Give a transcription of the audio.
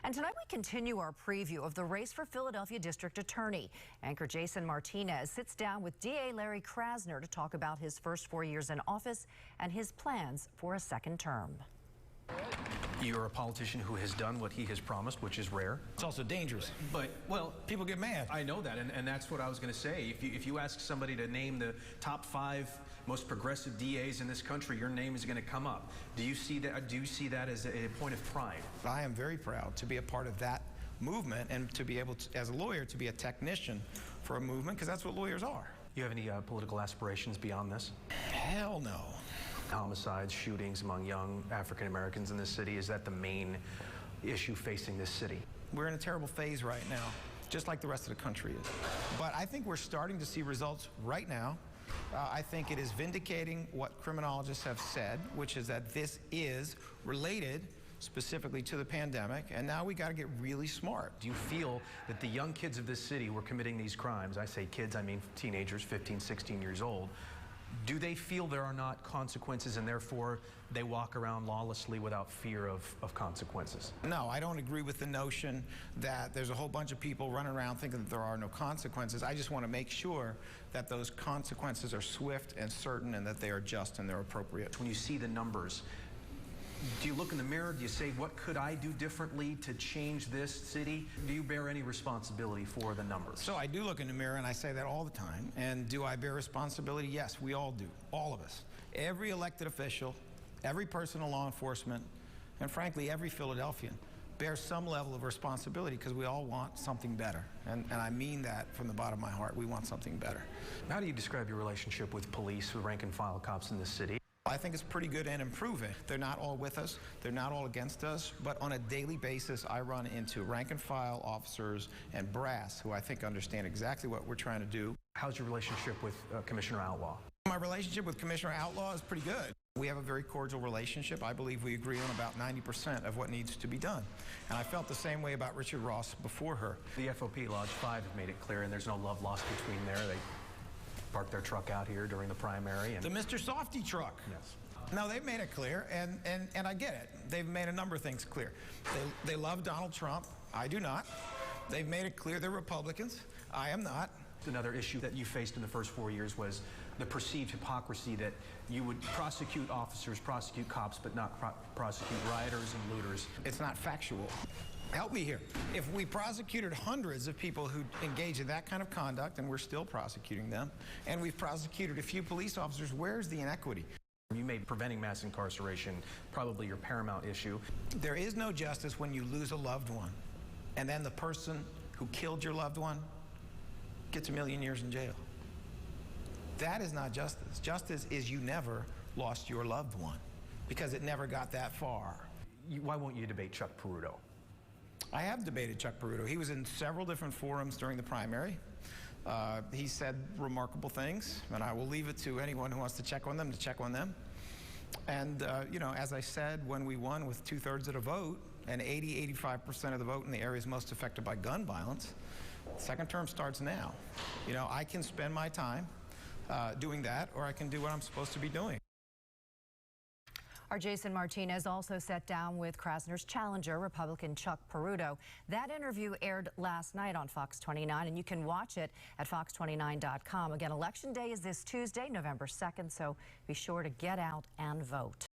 And tonight we continue our preview of the race for Philadelphia District Attorney. Anchor Jason Martinez sits down with DA Larry Krasner to talk about his first 4 years in office and his plans for a second term. You're a politician who has done what he has promised, which is rare. It's also dangerous. But, well, people get mad. I know that, and that's what I was going to say. If you ask somebody to name the top 5 most progressive DAs in this country, your name is going to come up. Do you see that? Do you see that as a point of pride? I am very proud to be a part of that movement and to be able to, as a lawyer, to be a technician for a movement, because that's what lawyers are. You have any political aspirations beyond this? Hell no. Homicides, shootings among young African Americans in this city, is that the main issue facing this city? We're in a terrible phase right now, just like the rest of the country is. But I think we're starting to see results right now. I think it is vindicating what criminologists have said, which is that this is related specifically to the pandemic, and now we got to get really smart. Do you feel that the young kids of this city who are committing these crimes, I say kids, I mean teenagers, 15, 16 years old, do they feel there are not consequences and therefore they walk around lawlessly without fear of consequences? No, I don't agree with the notion that there's a whole bunch of people running around thinking that there are no consequences. I just want to make sure that those consequences are swift and certain and that they are just and they're appropriate. When you see the numbers, do you look in the mirror? Do you say, what could I do differently to change this city? Do you bear any responsibility for the numbers? So I do look in the mirror, and I say that all the time. And do I bear responsibility? Yes, we all do, all of us. Every elected official, every person in law enforcement, and frankly, every Philadelphian bears some level of responsibility because we all want something better. And I mean that from the bottom of my heart. We want something better. How do you describe your relationship with police, with rank and file cops in this city? I think it's pretty good and improving. They're not all with us, they're not all against us, but on a daily basis I run into rank and file officers and brass who I think understand exactly what we're trying to do. How's your relationship with Commissioner Outlaw? My relationship with Commissioner Outlaw is pretty good. We have a very cordial relationship. I believe we agree on about 90% of what needs to be done. And I felt the same way about Richard Ross before her. The FOP Lodge 5 have made it clear, and there's no love lost between there. They parked their truck out here during the primary. And the Mr. Softy truck. Yes. No, they've made it clear, and I get it. They've made a number of things clear. They love Donald Trump. I do not. They've made it clear they're Republicans. I am not. Another issue that you faced in the first 4 years was the perceived hypocrisy that you would prosecute officers, prosecute cops, but not prosecute rioters and looters. It's not factual. Help me here. If we prosecuted hundreds of people who engage in that kind of conduct, and we're still prosecuting them, and we've prosecuted a few police officers, where's the inequity? You made preventing mass incarceration probably your paramount issue. There is no justice when you lose a loved one, and then the person who killed your loved one gets 1 million years in jail. That is not justice. Justice is you never lost your loved one, because it never got that far. Why won't you debate Chuck Peruto? I have debated Chuck Peruto. He was in several different forums during the primary. He said remarkable things, and I will leave it to anyone who wants to check on them to check on them. And, you know, as I said, when we won with 2/3 of the vote and 85% of the vote in the areas most affected by gun violence, second term starts now. You know, I can spend my time doing that, or I can do what I'm supposed to be doing. Our Jason Martinez also sat down with Krasner's challenger, Republican Chuck Peruto. That interview aired last night on Fox 29, and you can watch it at fox29.com. Again, Election Day is this Tuesday, November 2nd, so be sure to get out and vote.